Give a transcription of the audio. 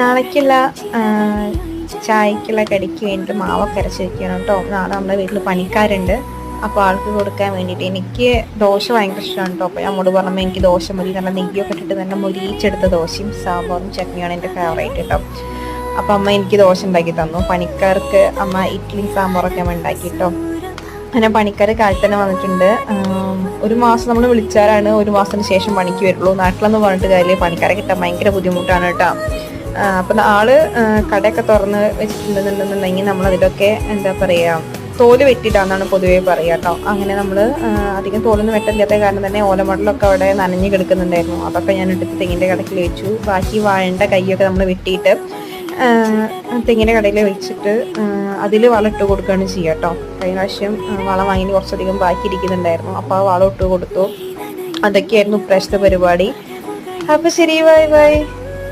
നാളേക്കുള്ള ചായക്കുള്ള കടിക്ക് വേണ്ടിയിട്ട് മാവൊക്കെ അരച്ച് വെക്കണം കേട്ടോ. നാളെ നമ്മുടെ വീട്ടിൽ പണിക്കാരുണ്ട്, അപ്പോൾ ആൾക്ക് കൊടുക്കാൻ വേണ്ടിയിട്ട്. എനിക്ക് ദോശ ഭയങ്കര ഇഷ്ടമാണ് കേട്ടോ. അപ്പോൾ നമ്മോട് പറഞ്ഞപ്പോൾ എനിക്ക് ദോശ മതി, നല്ല നെയ്യൊക്കെ ഇട്ടിട്ട് നല്ല മൊരിച്ചെടുത്ത ദോശയും സാമ്പാറും ചട്നിയാണ് എൻ്റെ ഫേവറേറ്റ് കേട്ടോ. അപ്പം അമ്മ എനിക്ക് ദോശ ഉണ്ടാക്കി തന്നു. പണിക്കാർക്ക് അമ്മ ഇഡ്ഡലിയും സാമ്പാറൊക്കെ അമ്മ ഉണ്ടാക്കി കേട്ടോ. അങ്ങനെ പണിക്കാർ കാലത്ത് തന്നെ വന്നിട്ടുണ്ട്. ഒരു മാസം നമ്മൾ വിളിച്ചാലാണ് ഒരു മാസത്തിന് ശേഷം പണിക്ക് വരുള്ളൂ. നാട്ടിലെന്ന് പറഞ്ഞിട്ട് കാര്യമില്ല, പണിക്കാരെ കിട്ടാൻ ഭയങ്കര ബുദ്ധിമുട്ടാണ് കേട്ടോ. അപ്പം ആള് കടയൊക്കെ തുറന്ന് വെച്ചിട്ടുണ്ടെന്നുണ്ടെന്നുണ്ടെങ്കിൽ നമ്മളതിലൊക്കെ എന്താ പറയുക, തോല് വെട്ടിയിട്ടാണെന്നാണ് പൊതുവേ പറയുക കേട്ടോ. അങ്ങനെ നമ്മൾ അധികം തോലൊന്നും വെട്ടില്ലാത്ത കാരണം തന്നെ ഓലമടലൊക്കെ അവിടെ നനഞ്ഞ് കിടക്കുന്നുണ്ടായിരുന്നു. അതൊക്കെ ഞാൻ എടുത്ത് തെങ്ങിൻ്റെ കടക്കിൽ വെച്ചു. ബാക്കി വാഴേണ്ട കൈയൊക്കെ നമ്മൾ വെട്ടിയിട്ട് തെങ്ങിൻ്റെ കടയിൽ വെച്ചിട്ട് അതിൽ വളം ഇട്ട് കൊടുക്കുകയാണ് ചെയ്യുക കേട്ടോ. കഴിഞ്ഞ പ്രാവശ്യം വളം വാങ്ങി കുറച്ചധികം ബാക്കി ഇരിക്കുന്നുണ്ടായിരുന്നു, അപ്പോൾ ആ വളം ഇട്ട് കൊടുത്തു. അതൊക്കെയായിരുന്നു ഇപ്രാവശ്യത്തെ പരിപാടി. അപ്പോൾ ശരി, ബൈ ബൈ.